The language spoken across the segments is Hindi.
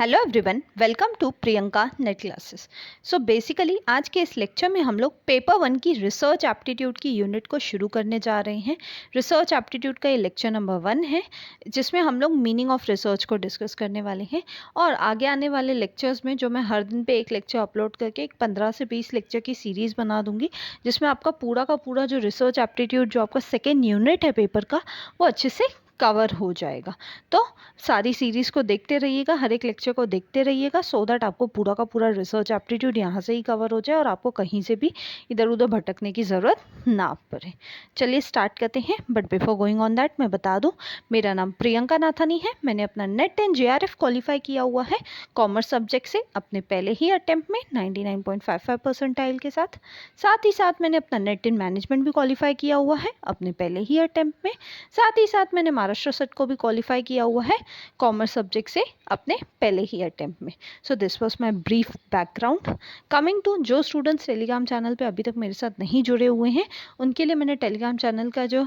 Hello everyone, welcome to Priyanka NET classes. So basically आज के इस लेक्चर में हम लोग पेपर 1 की रिसर्च एप्टीट्यूड की यूनिट को शुरू करने जा रहे हैं। रिसर्च एप्टीट्यूड का ये लेक्चर नंबर 1 है, जिसमें हम लोग मीनिंग ऑफ रिसर्च को डिस्कस करने वाले हैं। और आगे आने वाले लेक्चर्स में जो मैं हर दिन पे एक लेक्चर अपलोड करके एक 15 से 20 लेक्चर की सीरीज़ बना दूंगी, जिसमें आपका पूरा का पूरा जो रिसर्च एप्टीट्यूड जो आपका सेकेंड यूनिट है पेपर का, वो अच्छे से कवर हो जाएगा। तो सारी सीरीज़ को देखते रहिएगा, हर एक लेक्चर को देखते रहिएगा, सो दैट आपको पूरा का पूरा रिसर्च एप्टीट्यूड यहाँ से ही कवर हो जाए और आपको कहीं से भी इधर उधर भटकने की ज़रूरत ना पड़े। चलिए स्टार्ट करते हैं। But before going on that मैं बता दूं, मेरा नाम प्रियंका नाथानी है। मैंने अपना नेट एंड JRF क्वालिफाई किया हुआ है कॉमर्स सब्जेक्ट से अपने पहले ही अटेम्प्ट में 99.55 परसेंटाइल के साथ। साथ ही साथ मैंने अपना नेट इन मैनेजमेंट भी क्वालिफाई किया हुआ है अपने पहले ही अटेम्प्ट में। साथ ही साथ मैंने महाराष्ट्र सेट को भी क्वालिफाई किया हुआ है कॉमर्स सब्जेक्ट से अपने पहले ही अटेम्प्ट में। So this was my brief background. Coming to जो स्टूडेंट्स टेलीग्राम चैनल पे अभी तक मेरे साथ नहीं जुड़े हुए हैं, उनके लिए मैंने टेलीग्राम चैनल का जो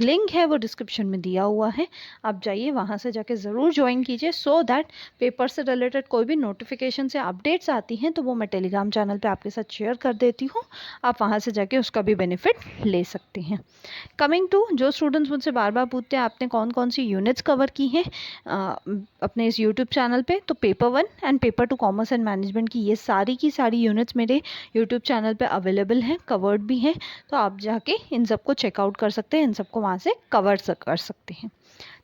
लिंक है वो डिस्क्रिप्शन में दिया हुआ है। आप जाइए, वहाँ से जाके ज़रूर ज्वाइन कीजिए, सो दैट पेपर से रिलेटेड कोई भी नोटिफिकेशन से अपडेट्स आती हैं तो वो मैं टेलीग्राम चैनल पर आपके साथ शेयर कर देती हूँ। आप वहाँ से जाके उसका भी बेनिफिट ले सकते हैं। कमिंग टू जो स्टूडेंट्स मुझसे बार बार पूछते हैं आपने कौन कौन सी यूनिट्स कवर की हैं अपने इस यूट्यूब चैनल पे, तो paper 1 and paper 2 commerce and management की ये सारी की सारी यूनिट्स मेरे यूट्यूब चैनल पे अवेलेबल हैं, कवर्ड भी हैं। तो आप जाके इन सबको चेकआउट कर सकते हैं, इन सबको वहाँ से कवर कर सकते हैं।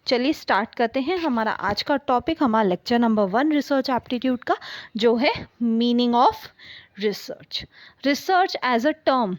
चलिए स्टार्ट करते हैं। हमारा आज का टॉपिक, हमारा लेक्चर नंबर 1 रिसर्च एप्टीट्यूड का, जो है meaning of research. Research as a term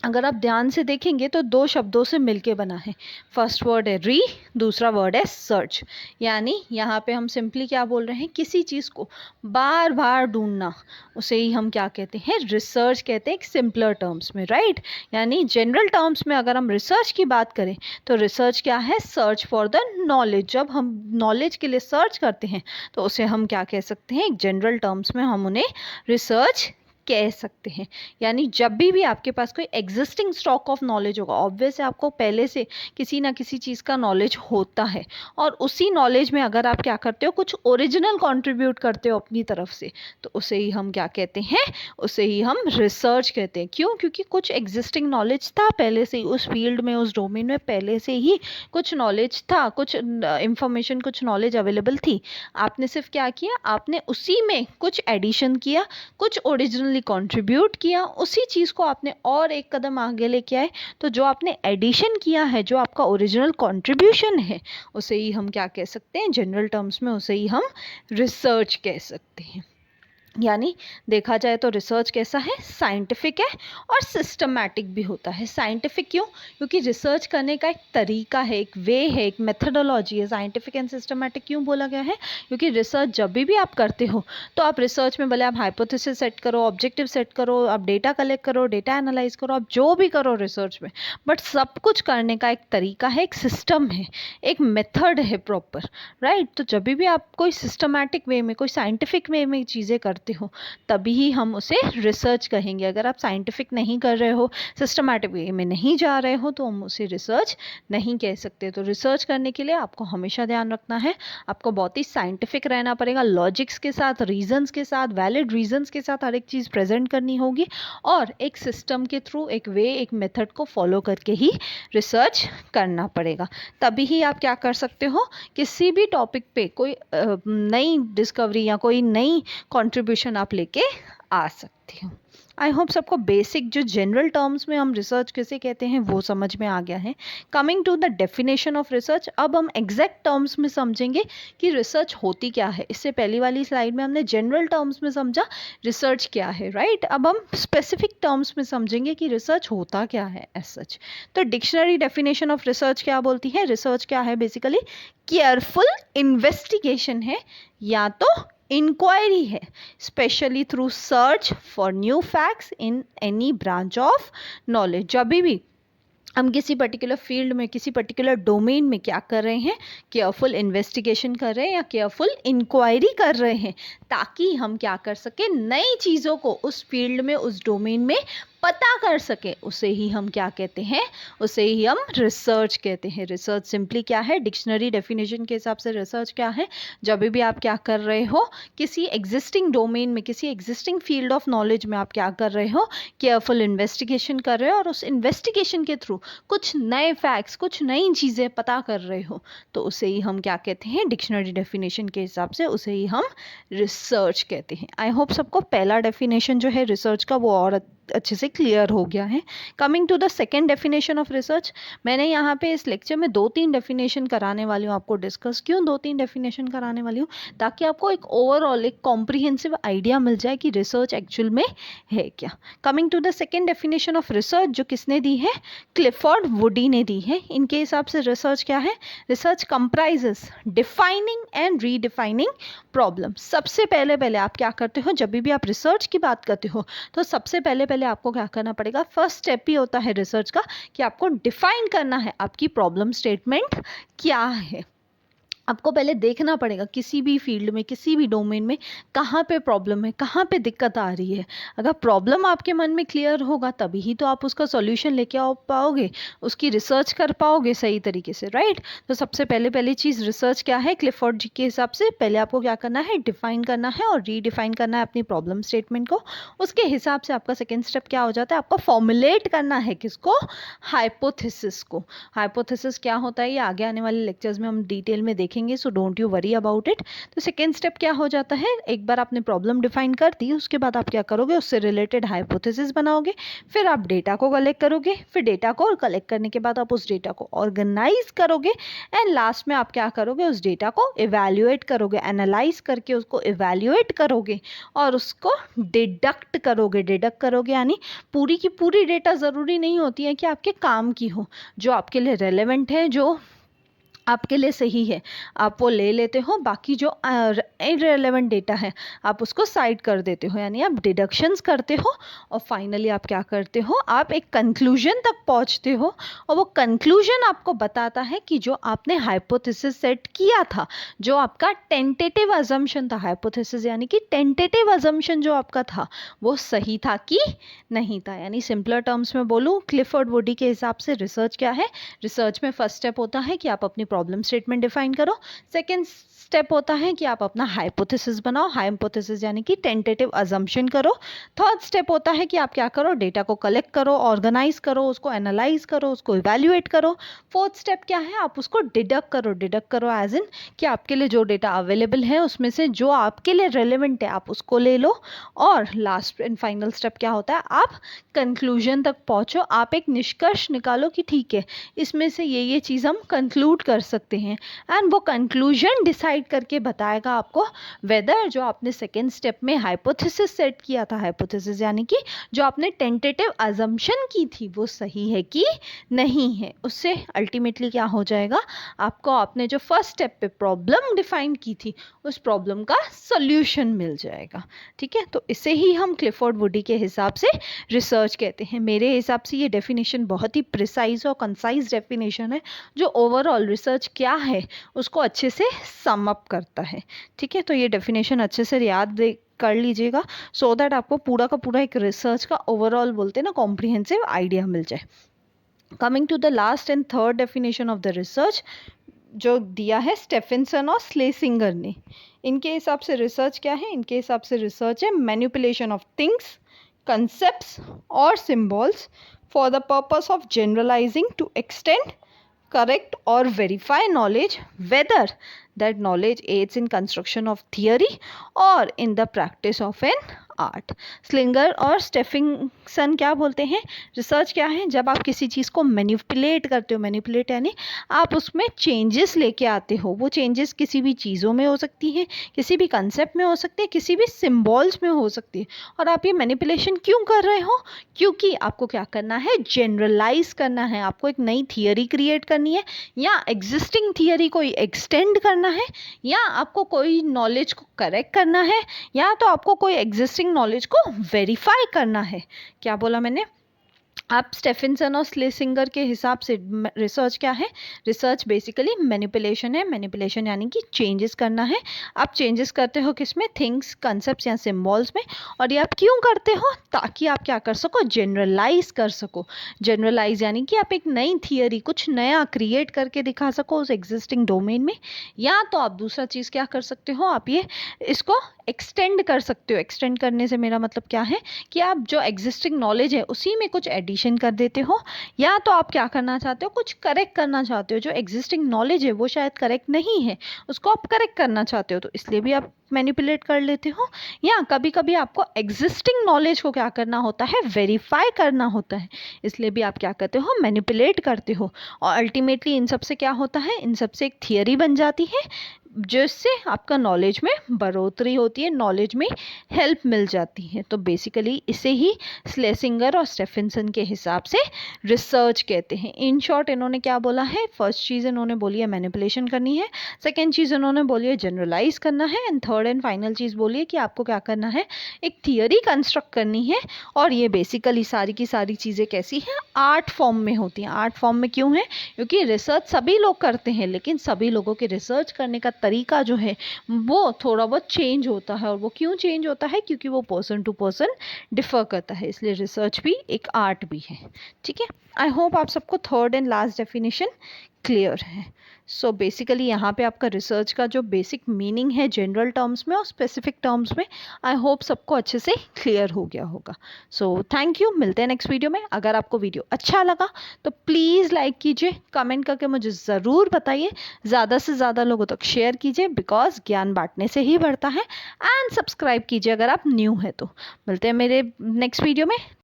अगर आप ध्यान से देखेंगे तो दो शब्दों से मिलके बना है। फर्स्ट वर्ड है री, दूसरा वर्ड है सर्च। यानी यहाँ पे हम सिंपली क्या बोल रहे हैं, किसी चीज़ को बार बार ढूंढना, उसे ही हम क्या कहते हैं, रिसर्च कहते हैं, एक सिंपलर टर्म्स में, राइट। यानी जनरल टर्म्स में अगर हम रिसर्च की बात करें तो रिसर्च क्या है, सर्च फॉर द नॉलेज। जब हम नॉलेज के लिए सर्च करते हैं तो उसे हम क्या कह सकते हैं, एक जनरल टर्म्स में हम उन्हें रिसर्च कह सकते हैं। यानी जब भी आपके पास कोई एग्जिस्टिंग स्टॉक ऑफ नॉलेज होगा, ऑब्वियस है आपको पहले से किसी ना किसी चीज़ का नॉलेज होता है, और उसी नॉलेज में अगर आप क्या करते हो, कुछ ओरिजिनल कंट्रीब्यूट करते हो अपनी तरफ से, तो उसे ही हम क्या कहते हैं, उसे ही हम रिसर्च कहते हैं। क्यों? क्योंकि कुछ एग्जिस्टिंग नॉलेज था पहले से ही उस फील्ड में, उस डोमेन में पहले से ही कुछ नॉलेज था, कुछ इंफॉर्मेशन, कुछ नॉलेज अवेलेबल थी। आपने सिर्फ क्या किया, आपने उसी में कुछ एडिशन किया, कुछ ओरिजिनली कंट्रीब्यूट किया, उसी चीज़ को आपने और एक कदम आगे लेके आए। तो जो आपने एडिशन किया है, जो आपका ओरिजिनल कंट्रीब्यूशन है, उसे ही हम क्या कह सकते हैं, जनरल टर्म्स में उसे ही हम रिसर्च कह सकते हैं। यानी देखा जाए तो रिसर्च कैसा है, साइंटिफिक है और सिस्टमैटिक भी होता है। साइंटिफिक क्यों? क्योंकि रिसर्च करने का एक तरीका है, एक वे है, एक मेथडोलॉजी है। साइंटिफिक एंड सिस्टमैटिक क्यों बोला गया है? क्योंकि रिसर्च जब भी आप करते हो तो आप रिसर्च में भले आप हाइपोथेसिस सेट करो, ऑब्जेक्टिव सेट करो, आप डेटा कलेक्ट करो, डेटा एनालाइज करो, आप जो भी करो रिसर्च में, बट सब कुछ करने का एक तरीका है, एक सिस्टम है, एक मेथड है प्रॉपर, राइट। तो जब भी आप कोई सिस्टमैटिक वे में, कोई साइंटिफिक वे में चीज़ें करते हो, तभी ही हम उसे रिसर्च कहेंगे। अगर आप साइंटिफिक नहीं कर रहे हो, सिस्टमैटिक वे में नहीं जा रहे हो, तो हम उसे रिसर्च नहीं कह सकते। तो रिसर्च करने के लिए आपको हमेशा ध्यान रखना है, आपको बहुत ही साइंटिफिक रहना पड़ेगा, लॉजिक्स के साथ, रीजंस के साथ, वैलिड रीजंस के साथ हर एक चीज़ प्रेजेंट करनी होगी, और एक सिस्टम के थ्रू, एक वे, एक मेथड को फॉलो करके ही रिसर्च करना पड़ेगा। तभी ही आप क्या कर सकते हो, किसी भी टॉपिक पे कोई नई डिस्कवरी या कोई नई कंट्रीब्यूशन आप लेके आ सकती हो। आई होप सबको बेसिक जो जनरल टर्म्स में हम रिसर्च किसे कहते हैं वो समझ में आ गया है। Coming to the definition of research, अब हम एग्जैक्ट टर्म्स में समझेंगे कि रिसर्च होती क्या है। इससे पहली वाली स्लाइड में हमने जनरल टर्म्स में समझा रिसर्च क्या है, राइट। अब हम स्पेसिफिक टर्म्स में समझेंगे कि रिसर्च होता क्या है एज सच। तो डिक्शनरी डेफिनेशन ऑफ रिसर्च क्या बोलती है? रिसर्च क्या है? बेसिकली केयरफुल इन्वेस्टिगेशन है, या तो इंक्वायरी है, specially through search for new facts in any branch of knowledge. जब भी हम किसी पर्टिकुलर फील्ड में, किसी पर्टिकुलर डोमेन में क्या कर रहे हैं, केयरफुल इन्वेस्टिगेशन कर रहे हैं या केयरफुल इंक्वायरी कर रहे हैं, ताकि हम क्या कर सकें, नई चीज़ों को उस फील्ड में, उस डोमेन में पता कर सके, उसे ही हम क्या कहते हैं, उसे ही हम रिसर्च कहते हैं। रिसर्च सिंपली क्या है, डिक्शनरी डेफिनेशन के हिसाब से रिसर्च क्या है, जब भी आप क्या कर रहे हो, किसी एग्जिस्टिंग डोमेन में, किसी एग्जिस्टिंग फील्ड ऑफ नॉलेज में आप क्या कर रहे हो, केयरफुल इन्वेस्टिगेशन कर रहे हो और उस इन्वेस्टिगेशन के थ्रू कुछ नए फैक्ट्स, कुछ नई चीज़ें पता कर रहे हो, तो उसे ही हम क्या कहते हैं, डिक्शनरी डेफिनेशन के हिसाब से उसे ही हम रिसर्च कहते हैं। आई होप सबको पहला डेफिनेशन जो है रिसर्च का वो और अच्छे से क्लियर हो गया है। Coming to the second definition of research, मैंने यहाँ पे इस लेक्चर में 2-3 डेफिनेशन कराने वाली हूँ आपको डिस्कस। क्यों 2-3 डेफिनेशन कराने वाली हूँ, ताकि आपको एक ओवरऑल एक कॉम्प्रिहेंसिव आइडिया मिल जाए कि रिसर्च एक्चुअल में है क्या। Coming to the second definition of research, जो किसने दी है, क्लिफोर्ड वुडी ने दी है। इनके हिसाब से रिसर्च क्या है, research comprises defining and redefining problem. सबसे पहले आप क्या करते हो, जब भी आप रिसर्च की बात करते हो तो सबसे पहले आपको क्या करना पड़ेगा, फर्स्ट स्टेप ही होता है रिसर्च का कि आपको डिफाइन करना है आपकी प्रॉब्लम स्टेटमेंट क्या है। आपको पहले देखना पड़ेगा किसी भी फील्ड में, किसी भी डोमेन में कहाँ पे प्रॉब्लम है, कहाँ पे दिक्कत आ रही है। अगर प्रॉब्लम आपके मन में क्लियर होगा तभी ही तो आप उसका सॉल्यूशन लेके आ पाओगे, उसकी रिसर्च कर पाओगे सही तरीके से, राइट। तो सबसे पहली चीज़ रिसर्च क्या है, क्लिफोर्ड जी के हिसाब से पहले आपको क्या करना है, डिफाइन करना है और रीडिफाइन करना है अपनी प्रॉब्लम स्टेटमेंट को। उसके हिसाब से आपका सेकेंड स्टेप क्या हो जाता है, आपको फॉर्मुलेट करना है किसको, हाइपोथेसिस को। हाइपोथेसिस क्या होता है ये आगे आने वाले लेक्चर्स में हम डिटेल में देखेंगे, so don't you worry about it. तो सेकेंड स्टेप क्या हो जाता है, एक बार आपने प्रॉब्लम डिफाइन कर दी, उसके बाद आप क्या करोगे, उससे रिलेटेड हाइपोथेसिस बनाओगे, फिर आप डेटा को कलेक्ट करोगे, फिर डेटा को कलेक्ट करने के बाद आप उस डेटा को ऑर्गेनाइज करोगे एंड लास्ट में आप क्या करोगे, उस डेटा को इवैल्यूएट करोगे, एनालाइज करके उसको इवैल्यूएट करोगे और उसको डिडक्ट करोगे। डिडक्ट करोगे यानी पूरी की पूरी डेटा ज़रूरी नहीं होती है कि आपके काम की हो, जो आपके लिए रेलेवेंट है, जो आपके लिए सही है, आप वो ले लेते हो, बाकी जो इररिलेवेंट डेटा है आप उसको साइड कर देते हो, यानी आप डिडक्शंस करते हो और फाइनली आप क्या करते हो, आप एक कंक्लूजन तक पहुंचते हो और वो कंक्लूजन आपको बताता है कि जो आपने हाइपोथेसिस सेट किया था, जो आपका टेंटेटिव अजम्पशन था, हाइपोथेसिस यानी कि टेंटेटिव अजम्पशन जो आपका था वो सही था कि नहीं था। यानी सिंपलर टर्म्स में बोलूँ, क्लिफोर्ड वुडी के हिसाब से रिसर्च क्या है, रिसर्च में फर्स्ट स्टेप होता है कि आप अपनी प्रॉब्लम स्टेटमेंट डिफाइन करो, सेकेंड स्टेप होता है कि आप अपना हाइपोथेसिस बनाओ, हाइपोथेसिस यानी कि टेंटेटिव अजम्पशन करो, थर्ड स्टेप होता है कि आप क्या करो, डेटा को कलेक्ट करो, ऑर्गेनाइज करो, उसको एनालाइज करो, उसको इवैल्यूएट करो, फोर्थ स्टेप क्या है, आप उसको डिडक्ट करो। डिडक्ट करो एज इन कि आपके लिए जो डेटा अवेलेबल है उसमें से जो आपके लिए रेलेवेंट है आप उसको ले लो, और लास्ट एंड फाइनल स्टेप क्या होता है, आप कंक्लूजन तक पहुंचो, आप एक निष्कर्ष निकालो कि ठीक है इसमें से ये चीज़ हम कंक्लूड कर सकते हैं, एंड वो कंक्लूजन डिसाइड करके बताएगा आपको वेदर जो आपने सेकेंड स्टेप में हाइपोथेसिस सेट किया था, हाइपोथेसिस यानी कि जो आपने टेंटेटिव अजम्पशन की थी वो सही है कि नहीं है। उससे अल्टीमेटली क्या हो जाएगा, आपको आपने जो फर्स्ट स्टेप पे प्रॉब्लम डिफाइन की थी उस प्रॉब्लम का सॉल्यूशन मिल जाएगा। ठीक है, तो इसे ही हम क्लिफोर्ड वुडी के हिसाब से रिसर्च कहते हैं। मेरे हिसाब से ये डेफिनेशन बहुत ही प्रिसाइज और कंसाइज डेफिनेशन है जो ओवरऑल रिसर्च क्या है उसको अच्छे से सम अप करता है। ठीक है, तो ये डेफिनेशन अच्छे से याद कर लीजिएगा सो दैट आपको पूरा का पूरा एक रिसर्च का ओवरऑल बोलते हैं ना कॉम्प्रिहेंसिव आइडिया मिल जाए। Coming to the last and third definition of the research जो दिया है स्टेफेंसन और स्लेसिंगर ने। इनके हिसाब से रिसर्च क्या है, इनके हिसाब से रिसर्च है manipulation of things, concepts or symbols for the purpose of generalizing to extend, correct or verify knowledge, whether that knowledge aids in construction of theory or in the practice of an art. Slinger और स्टेफिंसन क्या बोलते हैं, रिसर्च क्या है, जब आप किसी चीज़ को मैनिपुलेट करते हो, मैनिपुलेट यानी आप उसमें चेंजेस लेके आते हो, वो चेंजेस किसी भी चीज़ों में हो सकती हैं, किसी भी कंसेप्ट में हो सकती है, किसी भी सिम्बॉल्स में हो सकती है। और आप ये मैनिपुलेशन क्यों कर रहे हो, क्योंकि आपको क्या करना है, जनरलाइज करना है, आपको एक नई थियरी क्रिएट करनी है, या एग्जिस्टिंग थियरी को एक्सटेंड करना है, या आपको कोई नॉलेज को करेक्ट करना है, या तो आपको कोई एग्जिस्टिंग नॉलेज को वेरीफाई करना है। क्या बोला मैंने, आप स्टेफिनसन और स्लेसिंगर के हिसाब से रिसर्च क्या है? रिसर्च बेसिकली मैनिपुलेशन है। मैनिपुलेशन यानी कि चेंजेस करना है। आप चेंजेस करते हो किसमें? थिंग्स, कंसेप्ट्स या सिम्बॉल्स में। और ये आप क्यों करते हो? ताकि आप क्या कर सको? जनरलाइज कर सको। जनरलाइज यानी कि आप एक नई थियरी, कुछ नया क्रिएट करके दिखा सको उस एग्जिस्टिंग डोमेन में। या तो आप दूसरा चीज़ क्या कर सकते हो? आप ये इसको एक्सटेंड कर सकते हो। एक्सटेंड करने से मेरा मतलब क्या है कि आप जो एग्जिस्टिंग नॉलेज है उसी में कुछ एडिशन कर देते हो। या तो आप क्या करना चाहते हो? कुछ करेक्ट करना चाहते हो। जो एग्जिस्टिंग नॉलेज है वो शायद करेक्ट नहीं है, उसको आप करेक्ट करना चाहते हो, तो इसलिए भी आप मैनिपुलेट कर लेते हो। या कभी कभी आपको एग्जिस्टिंग नॉलेज को क्या करना होता है? वेरीफाई करना होता है, इसलिए भी आप क्या करते हो? मैनिपुलेट करते हो। और अल्टीमेटली इन सब से क्या होता है? इन सब से एक थियरी बन जाती है जिससे आपका नॉलेज में बढ़ोतरी होती है, नॉलेज में हेल्प मिल जाती है। तो बेसिकली इसे ही स्लेसिंगर और स्टेफिनसन के हिसाब से रिसर्च कहते हैं। इन शॉर्ट इन्होंने क्या बोला है? फर्स्ट चीज़ इन्होंने बोली है मैनिपुलेशन करनी है, सेकेंड चीज़ इन्होंने बोली है जनरलाइज करना है, एंड थर्ड एंड फाइनल चीज़ बोली है कि आपको क्या करना है? एक थियरी कंस्ट्रक्ट करनी है। और ये बेसिकली सारी की सारी चीज़ें कैसी हैं? आर्ट फॉर्म में होती हैं। आर्ट फॉर्म में क्यों है? क्योंकि रिसर्च सभी लोग करते हैं, लेकिन सभी लोगों के रिसर्च करने का तरीका जो है वो थोड़ा बहुत चेंज होता है। और वो क्यों चेंज होता है? क्योंकि वो पर्सन टू पर्सन डिफर करता है, इसलिए रिसर्च भी एक आर्ट भी है। ठीक है, आई होप आप सबको third and last definition clear है। सो बेसिकली यहाँ पे आपका रिसर्च का जो बेसिक मीनिंग है जनरल टर्म्स में और स्पेसिफिक टर्म्स में, आई होप सबको अच्छे से क्लियर हो गया होगा। सो थैंक यू, मिलते हैं नेक्स्ट वीडियो में। अगर आपको वीडियो अच्छा लगा तो प्लीज़ लाइक कीजिए, कमेंट करके मुझे ज़रूर बताइए, ज़्यादा से ज़्यादा लोगों तक शेयर कीजिए, बिकॉज ज्ञान बांटने से ही बढ़ता है। एंड सब्सक्राइब कीजिए अगर आप न्यू है तो। मिलते हैं मेरे नेक्स्ट वीडियो में।